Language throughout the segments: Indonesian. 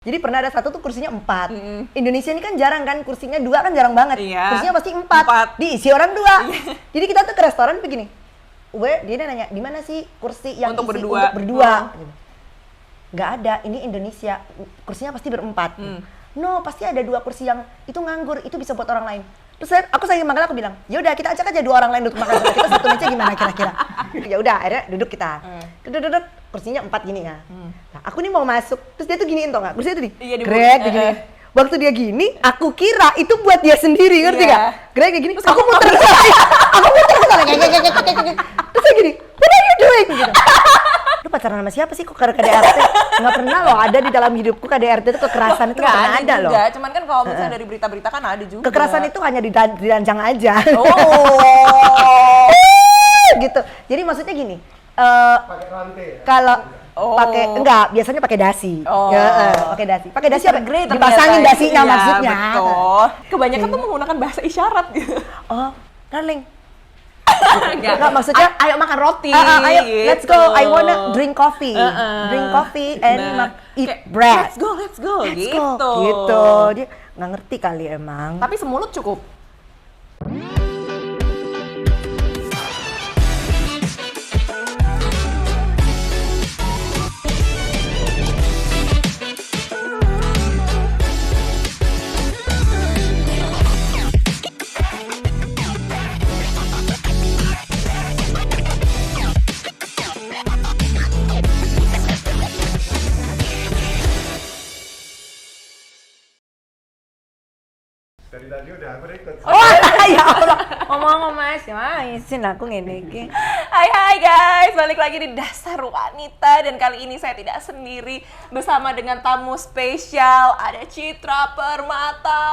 Jadi pernah ada satu tuh kursinya 4. Indonesia ini kan jarang kan, kursinya 2 kan jarang banget. Kursinya pasti 4. Diisi orang 2. Jadi kita tuh ke restoran begini. Dia nanya, di mana sih kursi yang untuk isi berdua. untuk berdua? Nggak ada, ini Indonesia. Kursinya pasti berempat. No, pasti ada 2 kursi yang itu nganggur, itu bisa buat orang lain. Terus aku saking manggil aku bilang, ya udah kita ajak aja 2 orang lain duduk makan. Kita satu meja gimana kira-kira? Ya udah, akhirnya duduk kita. Duduk, kursinya 4 gini ya. Nah, aku nih mau masuk, terus dia tuh giniin tau nggak? Kursinya tuh Greg gini. Waktu dia gini, aku kira itu buat dia sendiri, ngerti nggak? Greg kayak gini, terus aku muter ke sana. Aku muter ke sana, terus dia gini, what are you doing? Gitu. Lu pacaran sama siapa sih kok KDRT? Nggak pernah loh ada di dalam hidupku KDRT itu kekerasan itu nggak pernah ada loh. Enggak, cuman kan kalau misalnya dari berita-berita kan ada juga. Kekerasan itu hanya di ranjang aja. Oh. Gitu. Jadi maksudnya gini, pakai rantai ya? kalau pakai enggak, biasanya pakai dasi. Pakai dasi. Pakai dasi apa? Dipasangin dasinya maksudnya. Betul. Kebanyakan tuh menggunakan bahasa isyarat gitu. Oh, darling. Enggak, maksudnya ayo makan roti. Ayo, gitu. let's go. I wanna drink coffee. Drink coffee and eat bread. Let's go. Gitu. Gitu. Dia nggak ngerti kali emang. Tapi semulut cukup. Dari tadi udah aku ikut. Oh ya Allah, ngomong Mas, isin aku ngene iki. Hai guys, balik lagi di Dasar Wanita dan kali ini saya tidak sendiri bersama dengan tamu spesial, ada Citra Permata.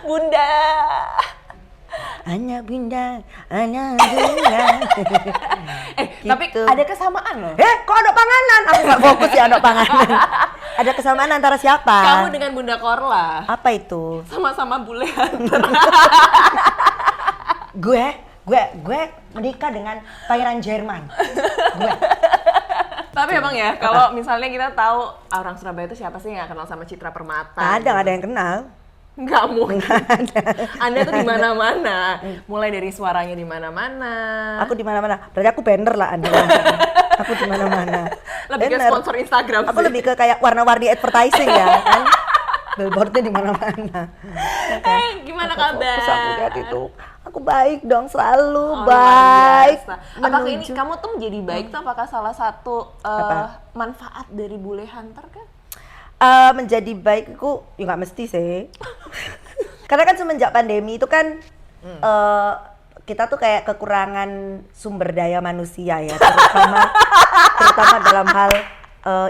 Bunda. Hanya bunda, hanya bunda. Tapi ada kesamaan loh. Kok ada panganan? Aku nggak fokus ya ada panganan. Ada kesamaan antara siapa? Kamu dengan Bunda Korla. Apa itu? Sama-sama bule hunter. gue menikah dengan pangeran Jerman. Gue. Tapi emang ya, kalau misalnya kita tahu orang Surabaya itu siapa sih yang nggak kenal sama Citra Permata? Nggak ada yang kenal. Nggak mungkin. Anda tuh di mana-mana. Mulai dari suaranya di mana-mana. Aku di mana-mana. Berarti aku banner lah Anda. Aku di mana-mana. Lebih ke sponsor Instagram aku sih. Lebih ke kayak warna-warni advertising ya kan. Billboardnya di mana-mana. Gimana kabar? Aku lihat itu. Aku baik dong, selalu baik. Apakah ini kamu tuh menjadi baik tuh apakah salah satu manfaat dari bule hunter kan? Menjadi baik itu ya nggak mesti sih. Karena kan semenjak pandemi itu kan kita tuh kayak kekurangan sumber daya manusia ya, terutama dalam hal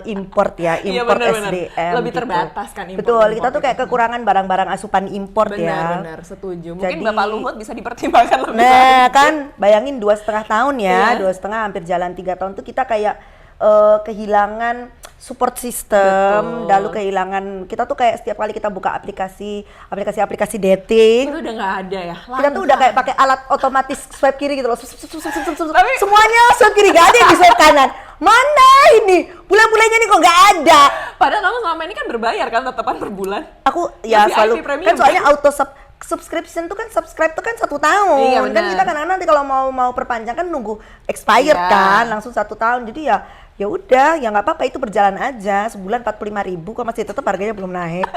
import ya, import SDM. Lebih gitu. terbatas kan import. Betul, kita tuh kayak kekurangan barang-barang asupan import ya. Benar, setuju. Mungkin Bapak Luhut bisa dipertimbangkan lebih. Nah kan, bayangin 2,5 tahun ya, 2,5 hampir jalan 3 tahun tuh kita kayak kehilangan support system, lalu kehilangan, kita tuh kayak setiap kali kita buka aplikasi dating, itu udah nggak ada ya. Kita tuh udah kayak pakai alat otomatis swipe kiri gitu loh. Semuanya swipe kiri, gak ada yang di swipe kanan. Mana ini? Bule-bulenya nih kok gak ada. Padahal kamu selama ini kan berbayar kan tetepan per bulan. Aku ya selalu kan soalnya auto subscription tuh kan 1 tahun. Iya, kan kita kadang-kadang nanti kalau mau perpanjang kan nunggu expired kan langsung 1 tahun. Jadi ya udah, ya nggak apa-apa, itu berjalan aja. Sebulan 45.000 kok masih tetap harganya belum naik.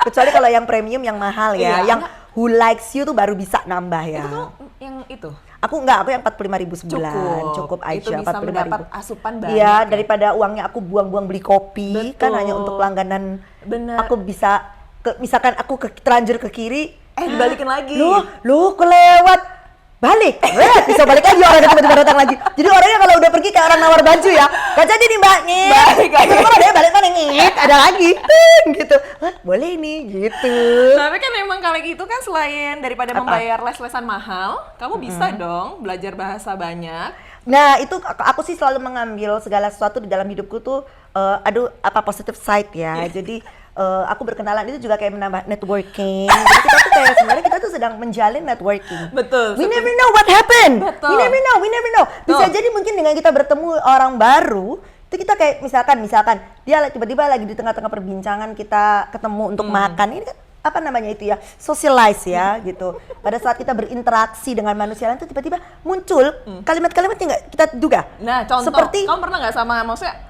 Kecuali kalau yang premium yang mahal ya, yang Who Likes You tuh baru bisa nambah ya. Itu tuh yang itu. Aku yang 45.000 sebulan. Cukup aja. Itu bisa mendapat asupan banyak. Iya, daripada uangnya aku buang-buang beli kopi. Betul. Kan hanya untuk langganan. Bener. Aku bisa misalkan aku terlanjur ke kiri, dibalikin lagi. Lu kelewat. Balik, bisa balik lagi orangnya tiba-tiba datang lagi. Jadi orangnya kalau udah pergi kayak orang nawar baju ya. Gak jadi nih mbak, balik lagi. Kalau dia balik mana ada lagi, gitu. Boleh nih, gitu. Tapi kan emang kalau gitu kan selain daripada membayar les-lesan mahal, kamu bisa dong belajar bahasa banyak. Nah itu aku sih selalu mengambil segala sesuatu di dalam hidupku tuh, positive side ya. Jadi aku berkenalan itu juga kayak menambah networking. Jadi kita tuh kayak sebenarnya kita tuh sedang menjalin networking. Betul. We never know what happened. Betul. We never know. Bisa jadi mungkin dengan kita bertemu orang baru, Itu kita kayak misalkan dia tiba-tiba lagi di tengah-tengah perbincangan kita ketemu untuk makan. Ini kan apa namanya itu ya, socialize ya gitu. Pada saat kita berinteraksi dengan manusia lain itu tiba-tiba muncul kalimat-kalimat yang nggak kita duga. Nah, contoh, seperti kamu pernah nggak sama, maksudnya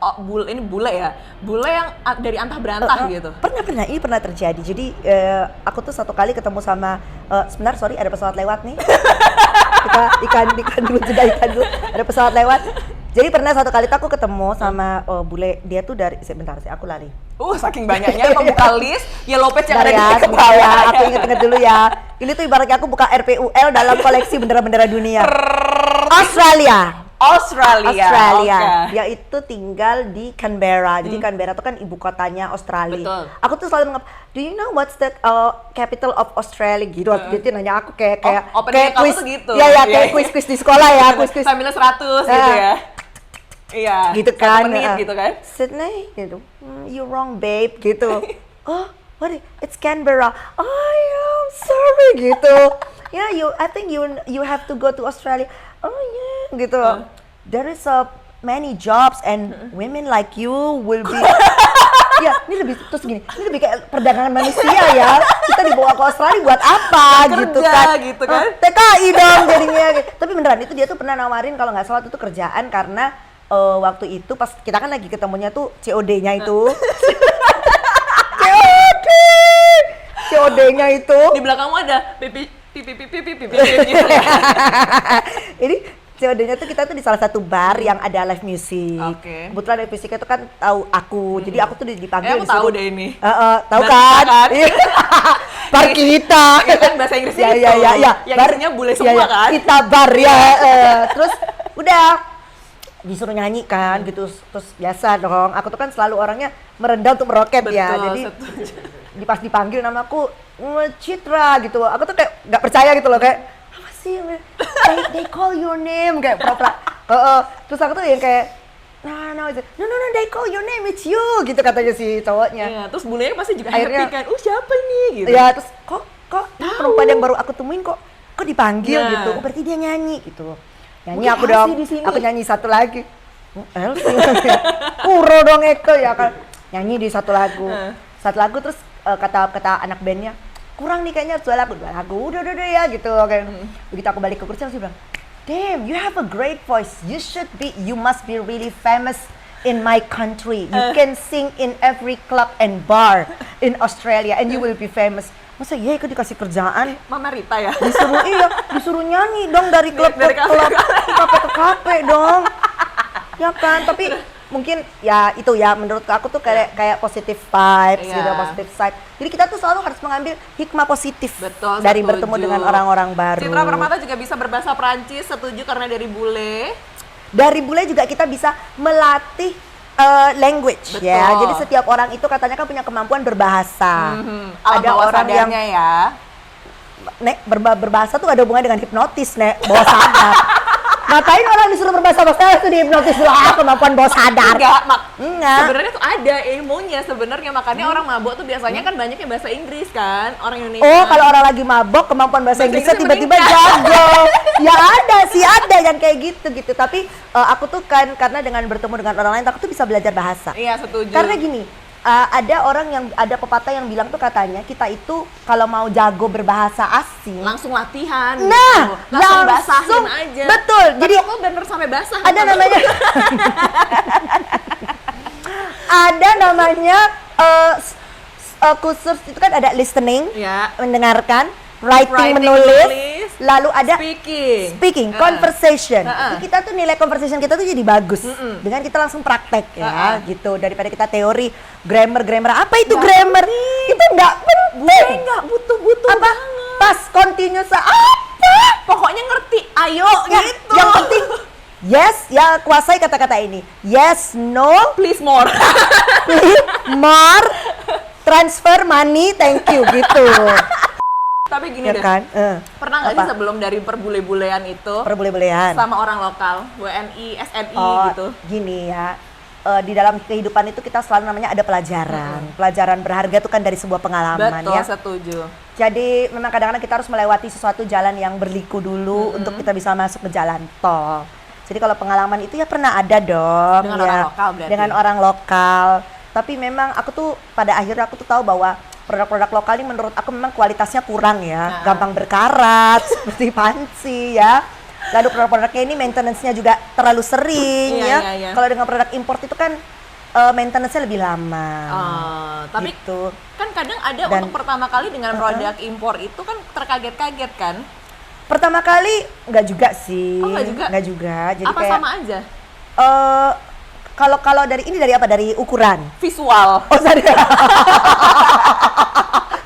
ini bule ya, bule yang dari antah berantah gitu? Pernah, ini pernah terjadi. Jadi aku tuh satu kali ketemu sama, sebentar sorry ada pesawat lewat nih. Kita ikan dulu, jeda ikan dulu, ada pesawat lewat. Jadi pernah satu kali tuh aku ketemu sama bule, dia tuh dari, sebentar sih aku lari. Saking banyaknya membuka list Yellow Page yang ada ya, di sebentar ya, aku inget-inget dulu ya. Ini tuh ibaratnya aku buka RPUL dalam koleksi bendera-bendera dunia. Australia. Okay. Yaitu tinggal di Canberra. Jadi Canberra itu kan ibu kotanya Australia. Betul. Aku tuh selalu do you know what's the capital of Australia gitu. Dia nanya aku kayak opening kamu quiz. tuh gitu. Iya, kayak quiz di sekolah ya, quiz. Sambil 100 gitu ya. Iya. Gitu kan. 1 menit gitu kan. Sydney gitu. You wrong babe gitu. Oh, what? It's Canberra. Oh, yeah, sorry gitu. Yeah, I think you have to go to Australia. Oh yeah, gitu. There is many jobs and women like you will be. Ya, ini lebih terus gini. Ini lebih kayak perdagangan manusia ya. Kita dibawa ke Australia buat apa gitu kan? Gitu kan. TKI dong jadinya. Tapi beneran itu dia tuh pernah nawarin kalau nggak salah itu kerjaan karena waktu itu pas kita kan lagi ketemunya tuh COD-nya itu. COD-nya itu. Di belakangmu ada pipi gitu. Ini COD-nya tuh kita tuh di salah satu bar yang ada live music. Oke. Kebetulan live musiknya tuh kan tahu aku. Jadi aku tuh dipanggil aku tahu deh ini. Tahu Bar kan? kita kan? Bar kita. Ya kan bahasa Inggrisnya Ya, itu. ya. Yang Bar, isinya bule semua ya. kan? Kita bar ya. Terus udah disuruh nyanyi kan gitu. Terus biasa dong. Aku tuh kan selalu orangnya merendah untuk meroket. Betul, Ya. Jadi setuju. pas dipanggil namaku Citra gitu. Aku tuh kayak nggak percaya gitu loh, kayak apa sih? They call your name kayak pura-pura. Terus aku tuh yang kayak no, they call your name, it's you gitu katanya si cowoknya. Iya, terus bulenya pasti juga Akhirnya- happy kan. Siapa nih gitu. Ya terus kok ini perempuan yang baru aku temuin kok dipanggil Nah. gitu. Oh, berarti dia nyanyi gitu. Nyanyi Mungkin aku Elsie dong. di sini. Aku nyanyi satu lagi. Elsie. Puro dong Eko ya kan. Nyanyi di satu lagu. Satu lagu terus kata anak bandnya, kurang nih kayaknya dua lagu. Udah ya gitu. Oke. Begitu aku balik ke kursi aku bilang, damn, you have a great voice. You must be really famous in my country. You can sing in every club and bar in Australia and you will be famous. Masa iya ikut dikasih kerjaan? Mama Rita ya. Disuruh nyanyi dong dari klub ke Dari klub, kafe ke kafe dong. Ya kan, tapi mungkin ya itu ya menurut aku tuh kayak positive vibes Iya. gitu, positive side. Jadi kita tuh selalu harus mengambil hikmah positif Betul, dari setuju. bertemu dengan orang-orang baru. Citra Permata juga bisa berbahasa Prancis, setuju karena dari bule. Dari bule juga kita bisa melatih language. Betul. Ya. Jadi setiap orang itu katanya kan punya kemampuan berbahasa. Ada orang yang ya. Nek berbahasa tuh ada hubungannya dengan hipnotis, Nek, bawah sadar. Ngapain orang disuruh berbahasa itu dihipnotis lah kemampuan bawah sadar? Enggak. Sebenarnya tuh ada ilmunya sebenarnya, makanya orang mabuk tuh biasanya kan banyaknya bahasa Inggris kan, orang Indonesia. Oh, kalau orang lagi mabok kemampuan bahasa Inggrisnya Inggrisnya tiba-tiba meningkat. jago. Ya ada yang kayak gitu. Tapi aku tuh kan karena dengan bertemu dengan orang lain aku tuh bisa belajar bahasa. Iya, setuju. Karena gini, ada pepatah yang bilang tuh katanya kita itu kalau mau jago berbahasa asing langsung latihan. Nah, gitu. Langsung basahin aja. Betul. Jadi aku bener sampai basah. ada namanya ada namanya kursus itu kan ada listening, Ya. mendengarkan, writing, Writing, menulis, menulis, lalu ada speaking. conversation. Uh-uh. Itu kita tuh nilai conversation kita tuh jadi bagus dengan kita langsung praktek ya gitu, daripada kita teori grammar apa itu Nggak grammar itu nggak penting. Nggak butuh Apa pas continuous apa Pokoknya ngerti. Ayo ya, gitu. yang penting yes ya, kuasai kata-kata ini, yes, no, Please more. please, more, transfer money, thank you gitu. Tapi gini Ya deh. kan? Pernah nggak sih Apa? sebelum dari perbule-bulean itu Perbule-bulean. sama orang lokal, WNI, SNI Oh, gitu? gini ya. Di dalam kehidupan itu kita selalu namanya ada pelajaran. Pelajaran berharga itu kan dari sebuah pengalaman Betul, ya. setuju. Jadi memang kadang-kadang kita harus melewati sesuatu jalan yang berliku dulu untuk kita bisa masuk ke jalan tol. Jadi kalau pengalaman itu ya pernah ada dong. Dengan ya. orang lokal berarti? Dengan orang lokal. Tapi memang aku tuh pada akhirnya aku tuh tahu bahwa produk-produk lokal ini menurut aku memang kualitasnya kurang ya. Gampang berkarat, seperti panci ya. Lalu produk-produknya ini maintenance-nya juga terlalu sering Iya, ya. iya, iya. Kalau dengan produk import itu kan maintenance-nya lebih lama. Tapi gitu. kan kadang ada Dan- untuk pertama kali dengan produk impor itu kan terkaget-kaget kan? Pertama kali nggak juga sih. Oh, nggak juga? Nggak juga. Jadi Apa kayak sama aja? kalau dari ini dari apa? Dari ukuran. Visual. Oh, sorry.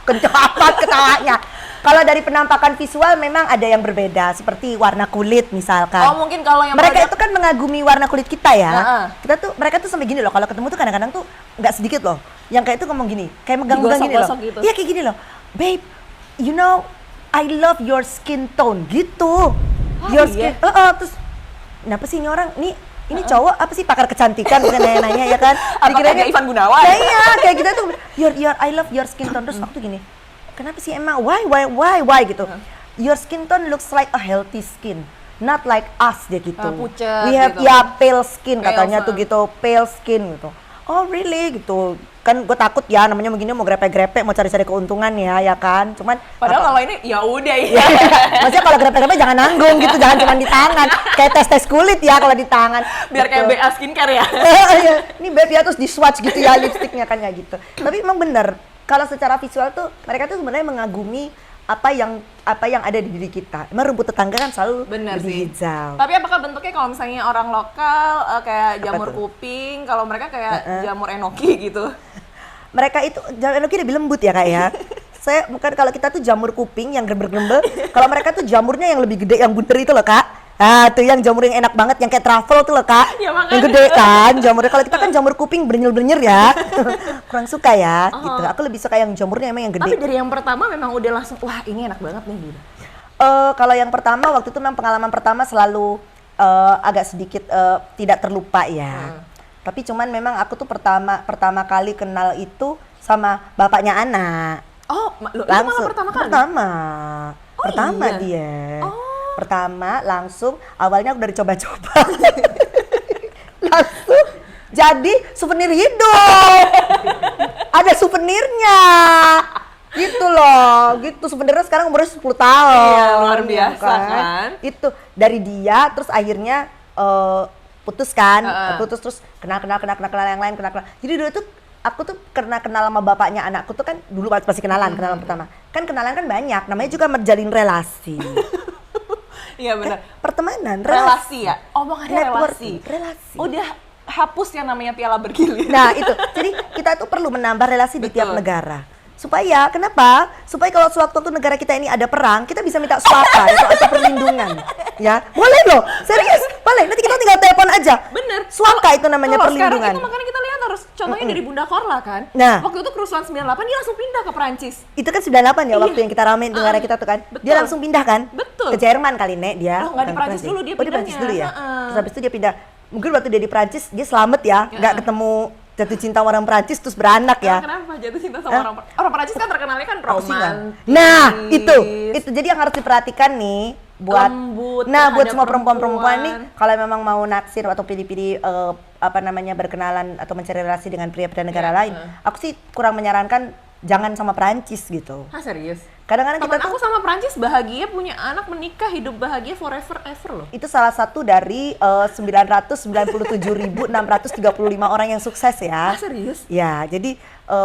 Kenceng amat ketawanya. Kalau dari penampakan visual memang ada yang berbeda, seperti warna kulit misalkan. Oh, mungkin kalau yang Mereka produk- itu kan mengagumi warna kulit kita ya. Heeh. Mereka tuh sampai gini loh, kalau ketemu tuh kadang-kadang tuh nggak sedikit loh. Yang kayak itu ngomong gini, kayak megang-megang gini loh. Digosok-gosok gitu. Iya kayak gini loh. Babe, you know, I love your skin tone gitu. Your iya? skin, terus kenapa sih ini orang ini cowok apa sih pakar kecantikan bukan nanya-nanya ya kan? Apa kayak Ivan Gunawan? Ya, iya, kayak gitu tuh. I love your skin tone. Terus waktu gini, kenapa sih emang why gitu? Your skin tone looks like a healthy skin, not like us dia gitu. Pucet We have gitu. ya pale skin Pale, katanya tuh gitu, pale skin gitu. Oh really gitu. Kan gue takut ya namanya begini mau grepe-grepe mau cari-cari keuntungan ya kan. Cuman Padahal kalau ini ya udah ya. maksudnya kalau grepe-grepe jangan nanggung gitu, jangan cuma di tangan. Kayak tes-tes kulit ya kalau di tangan. Biar kayak Gitu. BA skincare ya. Iya, ini babe ya terus di swatch gitu ya lipstiknya kan nggak gitu. Tapi emang bener kalau secara visual tuh mereka tuh sebenarnya mengagumi apa yang ada di diri kita. Emang rumput tetangga kan selalu Bener lebih sih. hijau. Tapi apakah bentuknya kalau misalnya orang lokal kayak jamur tuh? kuping, kalau mereka kayak jamur enoki gitu? Mereka itu jamur enoki lebih lembut ya kak ya. Saya bukan, kalau kita tuh jamur kuping yang gerber-gerber, kalau mereka tuh jamurnya yang lebih gede yang bunder itu loh kak. Nah tuh yang jamur yang enak banget yang kayak truffle tuh loh kak. Ya, makanya. Yang gede kan jamurnya. Kalau kita kan jamur kuping bernyel-bernyel ya. Kurang suka ya gitu. Aku lebih suka yang jamurnya emang yang gede. Tapi dari yang pertama memang udah langsung, wah ini enak banget nih gitu. Kalau yang pertama waktu itu memang pengalaman pertama selalu agak sedikit tidak terlupa ya. Tapi cuman memang aku tuh pertama kali kenal itu sama bapaknya anak. Oh, itu malah pertama kali? Oh, Pertama iya? dia. Oh. Pertama langsung awalnya aku udah dicoba-coba. Langsung jadi souvenir hidup. Ada souvenirnya. Gitu loh, gitu souvenirnya sekarang umurnya 10 tahun. Iya, luar ya biasa kan? Itu dari dia terus akhirnya putus kan, putus terus kenal yang lain kenal. Jadi dulu tuh aku tuh kenal sama bapaknya anakku tuh kan dulu pasti kenalan pertama. Kan kenalan kan banyak, namanya juga menjalin relasi. Iya benar. Pertemanan, Relasi ya? Omongannya Networking, relasi. relasi. Udah hapus yang namanya piala bergilir. Nah itu, jadi kita tuh perlu menambah relasi di tiap Betul. negara. Supaya, kenapa? Supaya kalau sewaktu negara kita ini ada perang, kita bisa minta swaka atau perlindungan. Ya, boleh loh, serius, boleh. Nanti kita tinggal telepon aja. Bener. Swaka itu namanya Kalau sekarang perlindungan. itu makanya kita lihat harus contohnya dari Bunda Korla kan. Nah. Waktu itu kerusuhan 98 dia langsung pindah ke Perancis. Itu kan 98 ya waktu Iya. yang kita ramein negara kita tuh kan. Betul. Dia langsung pindah kan? Betul. Ke Jerman kali Nek dia. Oh, nggak di bukan Prancis dulu dia Oh, di Prancis pindahnya. dulu ya. Heeh. Terus habis itu dia pindah. Mungkin waktu dia di Prancis dia selamat ya, nggak ketemu jatuh cinta orang Prancis terus beranak ya. Kenapa jatuh cinta sama orang Perancis kan terkenalnya kan Aku sih nggak. romantis. Nah, itu jadi yang harus diperhatikan nih buat Lembut buat terhadap semua perempuan-perempuan nih perempuan. kalau memang mau naksir atau pilih-pilih berkenalan atau mencari relasi dengan pria-pria negara lain, aku sih kurang menyarankan jangan sama Perancis gitu. Hah, serius? Kadang-kadang kita Temen tuh aku sama Perancis bahagia, punya anak, menikah, hidup bahagia forever ever loh. itu salah satu dari 997.635 orang yang sukses ya. Ah, serius? Ya, jadi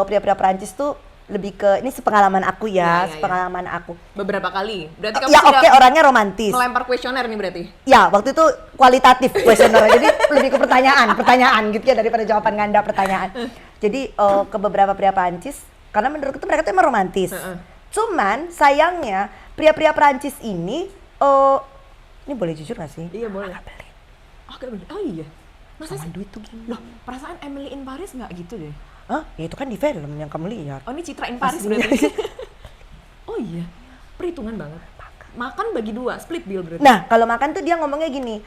pria-pria Perancis tuh lebih ke ini sepengalaman aku Ya, ya, sepengalaman aku. Beberapa kali. Berarti kamu Ya sudah oke, orangnya romantis. melempar kuesioner nih berarti? Ya, waktu itu kualitatif kuesioner. Jadi lebih ke pertanyaan gitu ya daripada jawaban ganda pertanyaan. Jadi ke beberapa pria Perancis karena menurutku tuh mereka tuh emang romantis. Cuman sayangnya pria-pria Perancis ini ini boleh jujur gak sih? Iya boleh. Nggak beli. Oh, gak boleh. Oh iya. Masa Sama sih? duit tuh gini. Loh, perasaan Emily in Paris nggak gitu deh. Hah? Ya itu kan di film yang kamu lihat. Oh, ini Citra in Paris Aslinya. berarti. Oh iya. Perhitungan banget. Makan bagi dua, split bill berarti. Nah, kalau makan tuh dia ngomongnya gini,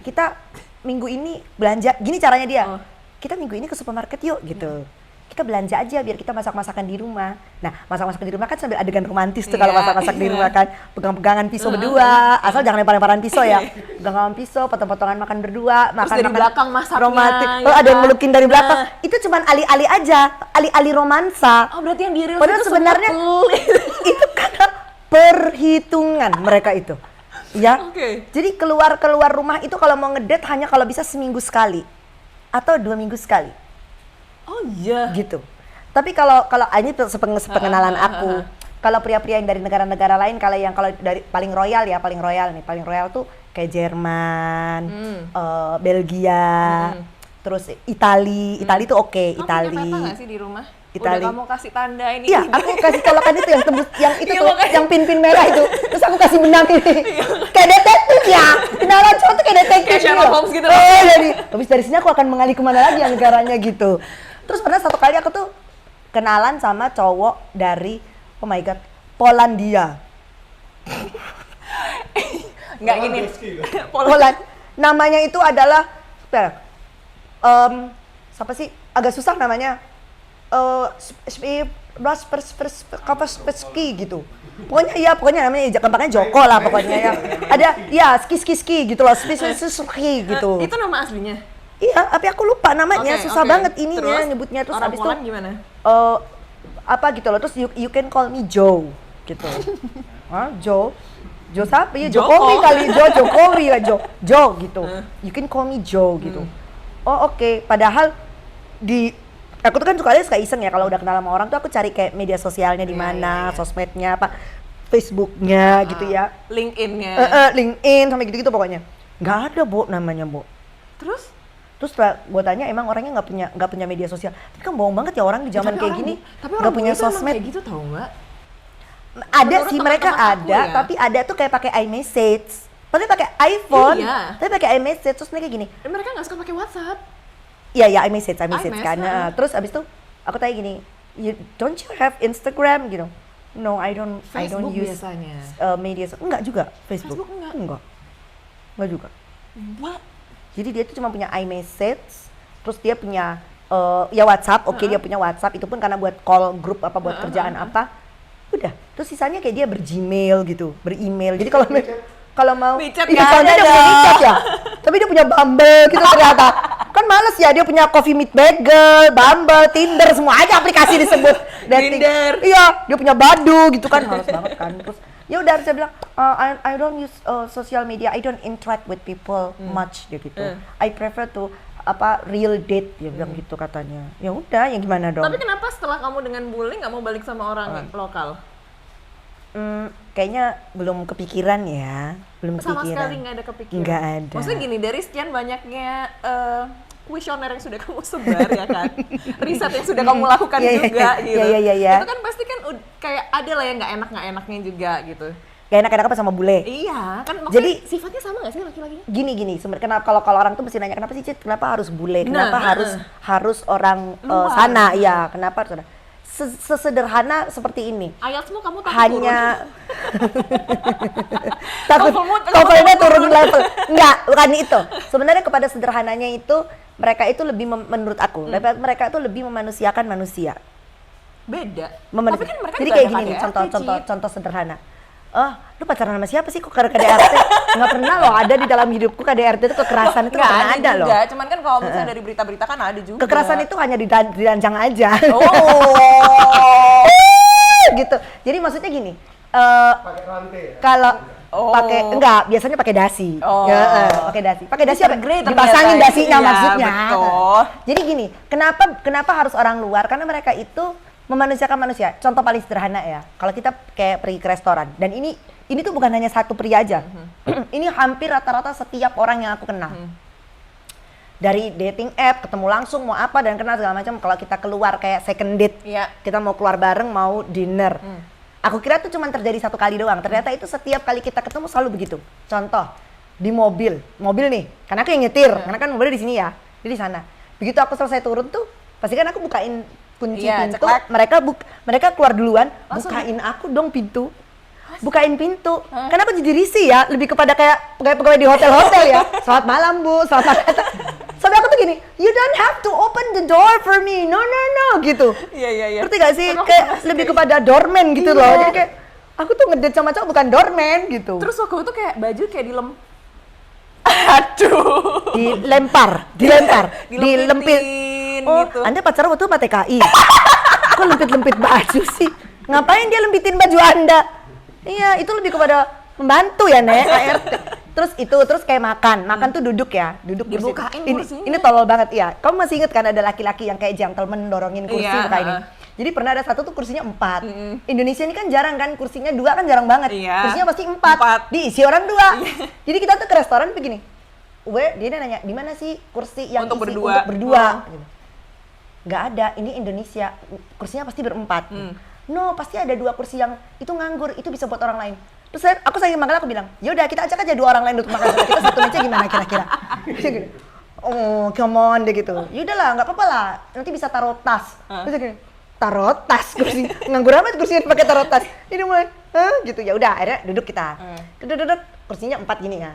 kita minggu ini belanja, gini caranya dia. Oh. Kita minggu ini ke supermarket yuk gitu. kita belanja aja biar kita masak-masakan di rumah. Nah, masak-masakan di rumah kan sambil adegan romantis tuh kalau Iya, masak-masak di iya. rumah kan. Pegang-pegangan pisau berdua, asal jangan lempar-lemparan pisau ya. Pegangan pisau, potong-potongan makan berdua, Terus makan dari belakang masaknya, romantis. ya Oh, ada yang kan? melukin dari belakang. Nah. Itu cuman ali-ali aja, ali-ali romansa. Oh, berarti yang di reels Padahal itu sebenarnya semua pelit. itu karena perhitungan mereka itu. Ya. Oke. Jadi keluar rumah itu kalau mau ngedate hanya kalau bisa seminggu sekali atau 2 minggu sekali Oh iya. gitu. Tapi kalau ini sepengenalan aku. Kalau pria-pria yang dari negara-negara lain, kalau dari paling royal nih, paling royal tuh kayak Jerman, Belgia, terus Itali tuh oke, Kamu Itali. punya peta nggak sih di rumah? Itali. Udah kamu kasih tanda ini. Iya, aku kasih colokan itu yang tembus, yang itu Iya, tuh, makanya. yang pin-pin merah itu. Terus aku kasih benang ini. Kayak detektif ya. Kenalan cowok tuh kayak detektif. Kayak Sherlock Holmes gitu loh. Oh, jadi habis dari sini aku akan mengalih kemana lagi yang negaranya gitu. Terus pernah satu kali aku tuh kenalan sama cowok dari, oh my god, Polandia. Nggak gini. Poland. Namanya itu adalah, siapa sih? Agak susah namanya. Kaspersky gitu. Pokoknya namanya gampangnya Joko lah pokoknya ya. Ada ya ski gitu loh, Spisky gitu. Itu nama aslinya? Iya, tapi aku lupa namanya, Oke, susah oke. banget ininya Terus, nyebutnya terus orang abis itu Poland gimana? apa gitu loh, terus you can call me Joe gitu. Hah, Joe? Joe siapa ya? Joko. Jokowi kali, Jokowi lah, Joe gitu. You can call me Joe gitu. Oh oke. Padahal aku tuh kan suka iseng ya kalau udah kenal sama orang tuh aku cari kayak media sosialnya di Iya, mana, iya, iya. sosmednya apa, Facebooknya gitu ya. LinkedIn-nya. LinkedIn sampai gitu-gitu pokoknya. Nggak ada, Bo, namanya, Bo. Terus? Terus setelah gue tanya emang orangnya nggak punya media sosial. Tapi kan bohong banget ya orang di zaman Tapi kayak orang gini tapi nggak orang punya bule tuh emang sosmed. kayak gitu tau nggak? Ada Menurut sih mereka teman-teman aku ada, ya. tapi ada tuh kayak pakai iMessage. Padahal pakai iPhone, Iya. tapi pakai iMessage terus mereka gini. Dan mereka nggak suka pakai WhatsApp. Iya iMessage kan. heeh. Terus abis itu aku tanya gini, don't you have Instagram gitu? No, I don't Facebook use biasanya. media. Enggak juga Facebook. Facebook enggak? Enggak juga. What? Jadi dia tuh cuma punya iMessage, terus dia punya ya WhatsApp, oke dia punya WhatsApp, itu pun karena buat call grup apa buat kerjaan apa. Udah, terus sisanya kayak dia ber-Gmail gitu, ber-email. Jadi kalau mau WeChat iya, nggak soalnya ada dia punya dong. WeChat ya. Tapi dia punya Bumble gitu ternyata. Kan males ya, dia punya Coffee Meet Bagel, Bumble, Tinder, semua aja aplikasi disebut. Dating. Tinder. Iya, dia punya Badu gitu kan, males banget kan. Terus ya udah saya bilang I don't use social media, I don't interact with people much dia gitu. I prefer to real date dia bilang gitu katanya. Ya udah, yang gimana dong? Tapi kenapa setelah kamu dengan bule nggak mau balik sama orang lokal? Kayaknya belum kepikiran ya, belum Sama kepikiran. sekali nggak ada kepikiran. Nggak ada. Maksudnya gini, dari sekian banyaknya kuesioner yang sudah kamu sebar ya kan, riset yang sudah kamu lakukan Iya, iya, juga iya, gitu. iya, iya. Itu kan pasti kan kayak ada lah yang nggak enaknya juga gitu. Gak enak-enak apa sama bule. Iya, kan maksudnya Jadi- sifatnya sama nggak sih laki-lakinya? Gini sebenarnya kenapa kalau orang tuh mesti nanya kenapa sih Cid, kenapa harus bule, kenapa Nah, harus orang Luar. sana, ya kenapa harus sana? Sesederhana seperti ini. IELTS-mu kamu takut Hanya takut TOEFL-mu TOEFL-nya turun level. Enggak, bukan itu. Sebenarnya kepada sederhananya itu mereka itu lebih menurut aku, mereka itu lebih memanusiakan manusia. beda. Memen- Tapi kan mereka Jadi juga kayak ada gini nih, KDRT, contoh sederhana. Lu pacaran sama siapa sih kok KDRT? Nggak pernah loh ada di dalam hidupku KDRT itu kekerasan itu nggak pernah ada loh. juga. Cuman kan kalau misalnya dari berita-berita kan ada juga. Kekerasan itu hanya diranjang aja. Oh. Gitu. Jadi maksudnya gini, Pakai rantai ya? kalau Oh. pakai enggak, biasanya pakai dasi. Oh. Ya, pakai dasi. Pakai dasi apa? Grey ternyata. Dipasangin dasinya Iya, maksudnya. betul. Jadi gini, kenapa harus orang luar? Karena mereka itu memanusiakan manusia. Contoh paling sederhana ya. Kalau kita kayak pergi ke restoran dan ini tuh bukan hanya satu pria aja. Ini hampir rata-rata setiap orang yang aku kenal. Dari dating app, ketemu langsung mau apa dan kenal segala macam. Kalau kita keluar kayak second date, Iya. kita mau keluar bareng, mau dinner. Aku kira tuh cuma terjadi satu kali doang. Ternyata itu setiap kali kita ketemu selalu begitu. Contoh di mobil nih, karena aku yang nyetir, karena kan mobilnya di sini ya, dia di sana. Begitu aku selesai turun tuh, pasti kan aku bukain kunci Iya, pintu, ceklek. mereka keluar duluan, Langsung bukain aku dong pintu. Bukain pintu. Karena aku jadi risih ya, lebih kepada kayak pegawai di hotel-hotel ya. Selamat malam Bu, selamat malam. Sampai aku tuh tuh gini, you don't have to open the door for me, no gitu. Iya. Ngerti gak sih? Aku Kayak pernah lebih kayak kepada doorman gitu Iya. loh. Jadi kayak aku tuh ngedate sama cowok bukan doorman gitu. Terus waktu itu kayak baju kayak aduh, dilempar, dilempit. Oh, gitu. Anda pacaran waktu apa TKI? Kok lempit-lempit baju sih? Ngapain dia lempitin baju Anda? Iya, itu lebih kepada membantu ya, Nek, ART. Terus kayak makan tuh duduk ya, duduk kursi. Dibukain kursinya. Ini tolol banget ya. Kamu masih inget kan ada laki-laki yang kayak gentleman dorongin kursi Iya, buka ini. Jadi pernah ada satu tuh kursinya 4. Indonesia ini kan jarang kan, kursinya 2 kan jarang banget. Iya. Kursinya pasti 4. Diisi orang 2. Jadi kita tuh ke restoran begini. Dia nanya, di mana sih kursi yang Untuk isi berdua?" untuk berdua? Gitu. Nggak ada, ini Indonesia, kursinya pasti berempat. No, pasti ada 2 kursi yang itu nganggur, itu bisa buat orang lain. Terus aku saking manggil aku bilang, yaudah kita ajak aja 2 orang lain untuk makan sama kita, satu meja gimana kira-kira? Dia gini, oh come on deh gitu. Yaudah lah, nggak apa-apa lah, nanti bisa taruh tas. Terus dia gini, taruh tas kursi, nganggur amat kursinya dipakai taruh tas. Ini mulai, gitu ya udah akhirnya duduk kita. Duduk, kursinya 4 gini ya.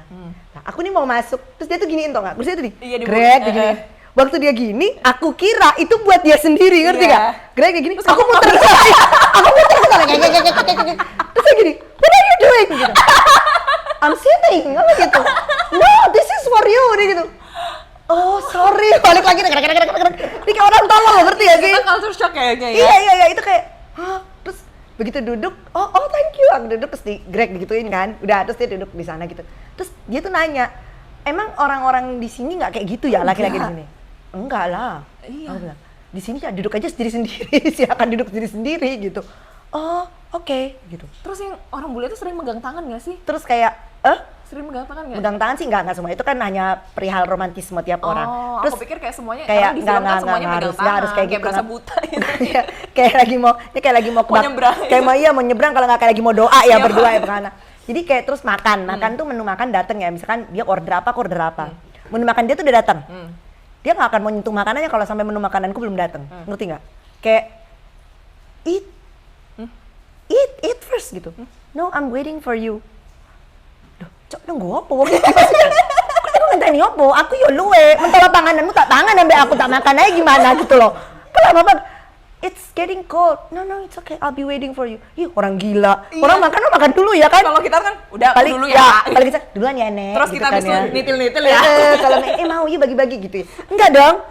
Nah, aku nih mau masuk, terus dia tuh giniin tau nggak? Kursinya tuh Iya, Greg gini. Waktu dia gini, aku kira itu buat dia sendiri, ngerti Iya. gak? Greg kayak gini, Terus aku kamu muter ke sana, aku muter ke sana, kayak. Terus dia gini, what are you doing? Gitu. I'm sitting, apa gitu. No, this is for you, dia gitu. Oh, sorry, balik lagi, ini kayak orang tolol, ngerti gak sih? Itu culture shock kayaknya ya. Iya, itu kayak, hah? Terus begitu duduk, oh thank you, aku duduk terus di Greg digituin kan, udah terus dia duduk di sana gitu. Terus dia tuh nanya, emang orang-orang di sini nggak kayak gitu ya laki-laki di sini? Enggak lah. Iya. Aku bilang, di sini ya duduk aja sendiri-sendiri, silakan duduk sendiri-sendiri gitu. Oh, oke, gitu. Terus yang orang bule itu sering megang tangan nggak sih? Terus kayak, Sering megang tangan nggak? pegang tangan sih nggak semua, itu kan hanya perihal romantisme tiap orang. Oh, Terus aku pikir kayak semuanya, kayak karena di film kan semuanya nggak megang harus, tangan, harus kayak gitu. berasa buta gitu. Iya, kayak lagi mau Mau nyebrang. kayak mau nyebrang, kalau nggak kayak lagi mau doa ya Iya. berdua ya karena. Jadi kayak terus makan tuh menu makan dateng ya, misalkan dia order apa. Menu makan dia tuh udah datang. Dia nggak akan mau nyentuh makanannya kalau sampai menu makananku belum datang, ngerti nggak? Kayak eat first gitu. No, I'm waiting for you. Duh, cok nunggu apa? Kok ngenteni opo? Aku yo luwe, mentolo pangananmu tak tangan sampai aku tak makan aja gimana gitu loh. Kenapa bang? It's getting cold. No, it's okay. I'll be waiting for you. Ih, orang gila. Iya. Orang makan dulu ya kan? Kalau kita kan udah Paling dulu ya. paling kita duluan ya, Nek. Terus gitu kita kan habis itu ya. nitil-nitil ya. Kalau mau yuk bagi-bagi gitu ya. Enggak dong.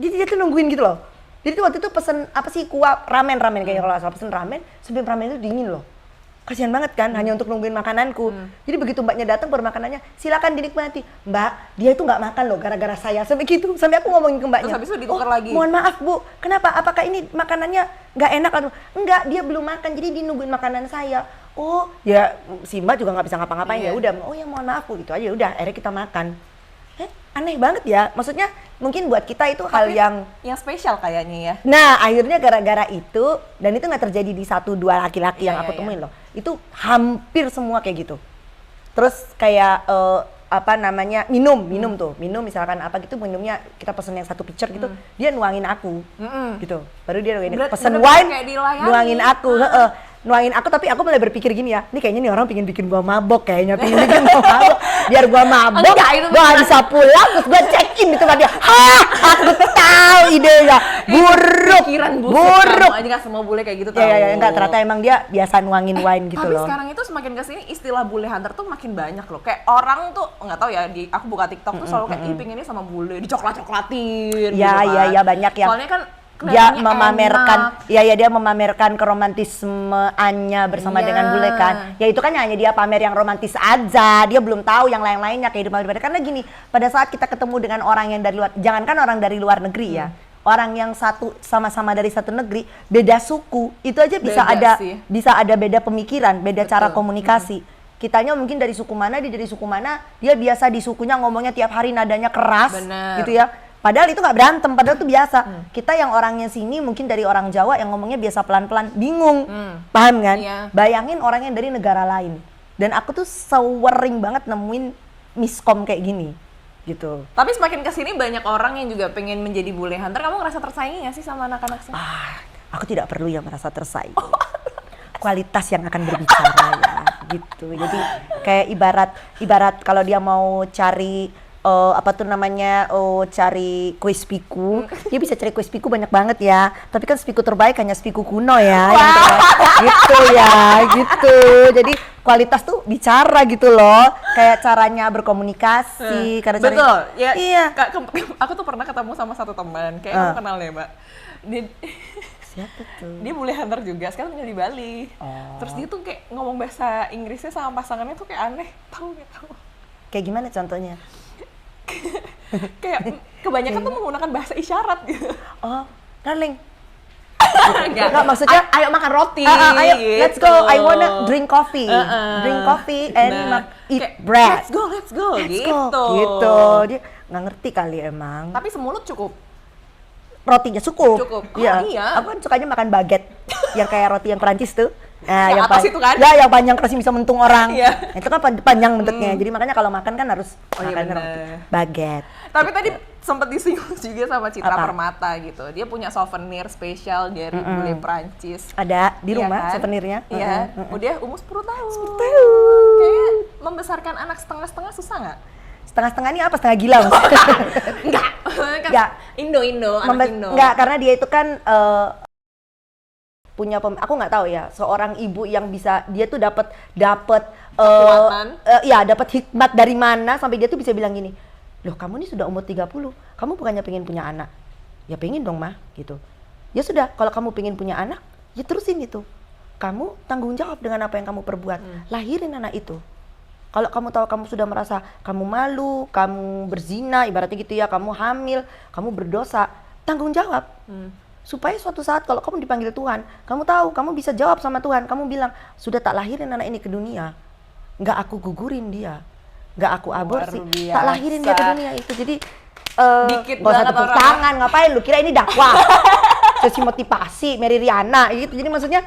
Jadi dia tuh nungguin gitu loh. Jadi tuh waktu itu pesen apa sih ramen kayaknya kalau nggak salah pesen ramen, sampai ramen itu dingin loh. Kasian banget kan, hanya untuk nungguin makananku. Jadi begitu mbaknya datang baru makanannya, silakan dinikmati. Mbak, dia itu nggak makan loh gara-gara saya. Sampai gitu, sampai aku ngomongin ke mbaknya. Terus habis itu ditukar lagi. Mohon maaf Bu, kenapa? Apakah ini makanannya nggak enak atau enggak? Dia belum makan, jadi dia nungguin makanan saya. Oh, ya si mbak juga nggak bisa ngapa-ngapain ya. Iya. Udah, oh ya mohon maaf Bu, gitu aja. Udah, akhirnya kita makan. Aneh banget ya. Maksudnya mungkin buat kita itu hal yang spesial kayaknya ya. Nah, akhirnya gara-gara itu, dan itu nggak terjadi di 1-2 laki-laki yang aku temuin loh. Itu hampir semua kayak gitu. Terus kayak minum tuh. Minum misalkan apa gitu, minumnya kita pesen yang 1 pitcher gitu, dia nuangin aku. Gitu. Baru dia nuangin, pesen wine, kayak dilayani. nuangin aku. Nuangin aku, tapi aku mulai berpikir gini ya, ini kayaknya nih orang pengen bikin gua mabok kayaknya, pengen bikin gua mabok, biar gua mabok, Enggak, itu gua nggak bisa pulang, terus gua check in di tempat dia. Aku tahu idenya, buruk, Pikiran buruk. kamu aja, nggak semua bule kayak gitu tau. Ya, enggak, ternyata emang dia biasa nuangin wine gitu Tapi loh. sekarang itu semakin kesini istilah bule hunter tuh makin banyak loh. Kayak orang tuh nggak tahu ya, aku buka TikTok tuh selalu kayak ih pengennya sama bule, dicoklat-coklatin. Ya, banyak yang Soalnya kan dia kelihatannya memamerkan, enak. dia memamerkan keromantismeannya bersama Iya. dengan bule kan. Ya itu kan hanya dia pamer yang romantis aja, dia belum tahu yang lain-lainnya kehidupan pribadi. Karena gini, pada saat kita ketemu dengan orang yang dari luar, jangankan orang dari luar negeri ya, orang yang sama-sama dari satu negeri, beda suku, itu aja bisa ada beda pemikiran, beda cara komunikasi. Kitanya mungkin dari suku mana, dia dari suku mana, dia biasa di sukunya ngomongnya tiap hari nadanya keras. Bener. Gitu ya. Padahal itu nggak berantem, padahal itu biasa. Kita yang orangnya sini mungkin dari orang Jawa yang ngomongnya biasa pelan-pelan, bingung. Paham kan? Iya. Bayangin orang yang dari negara lain. Dan aku tuh sering banget nemuin miskom kayak gini. Gitu. Tapi semakin kesini banyak orang yang juga pengen menjadi bule hunter. Kamu ngerasa tersaingi nggak sih sama anak-anak sini? Aku tidak perlu yang merasa tersaingi. Kualitas yang akan berbicara ya, gitu. Jadi kayak ibarat kalau dia mau cari apa tuh namanya cari kue spiku, dia bisa cari kue spiku banyak banget ya. Tapi kan spiku terbaik hanya spiku kuno ya, yang terbaik. Gitu ya, gitu. Jadi kualitas tuh bicara gitu loh, kayak caranya berkomunikasi. Karena Betul, ya. Iya. Aku tuh pernah ketemu sama satu teman, kayak kamu kenal deh, Mbak. Dia, Siapa tuh? dia boleh hunter juga, sekarang tinggal di Bali. Terus dia tuh kayak ngomong bahasa Inggrisnya sama pasangannya tuh kayak aneh, tahu nggak tahu? Kayak gimana contohnya? Kayak kebanyakan tuh menggunakan bahasa isyarat gitu. Oh, darling. Enggak, maksudnya ayo makan roti. ayo, gitu. let's go. I wanna drink coffee. Drink coffee and eat kayak, bread. Let's go, Let's gitu. go. Gitu. Dia nggak ngerti kali emang. Tapi semulut cukup. Rotinya cukup. Cukup. Oh, Iya. iya. Aku kan sukanya makan baguette yang kayak roti yang Perancis tuh. Nah, Yang atas itu kan? Ya, yang panjang terus bisa mentung orang. Iya. Itu kan panjang bentuknya. Jadi makanya kalau makan kan harus Oh, iya makan bener. roti baguette. Tapi tadi sempat disinggung juga sama Citra Apa? Permata gitu. Dia punya souvenir spesial dari bule Prancis. Ada di Iya rumah kan? souvenirnya. Iya. Udah umur 10 tahun. 10 Tahu. Kayak membesarkan anak setengah-setengah susah nggak? Setengah-setengah ini apa? Setengah gila maksudnya? Enggak. Kan Enggak. Indo, anak Indo. Enggak, karena dia itu kan punya aku nggak tahu ya, seorang ibu yang bisa, dia tuh dapat Kekuatan. ya dapat hikmat dari mana sampai dia tuh bisa bilang gini, loh kamu ini sudah umur 30, kamu bukannya pengen punya anak? Ya pengen dong mah, gitu. Ya sudah, kalau kamu pengen punya anak, ya terusin itu. Kamu tanggung jawab dengan apa yang kamu perbuat, lahirin anak itu. Kalau kamu tahu kamu sudah merasa kamu malu, kamu berzina, ibaratnya gitu ya, kamu hamil, kamu berdosa, tanggung jawab. Supaya suatu saat kalau kamu dipanggil Tuhan, kamu tahu, kamu bisa jawab sama Tuhan, kamu bilang, sudah tak lahirin anak ini ke dunia, nggak aku gugurin dia, nggak aku aborsi, biasa. tak lahirin dia ke dunia itu. Jadi Dikit nggak usah banget tepuk orang. tangan, ngapain lu kira ini dakwah? Sesi motivasi, Mary Riana gitu. Jadi maksudnya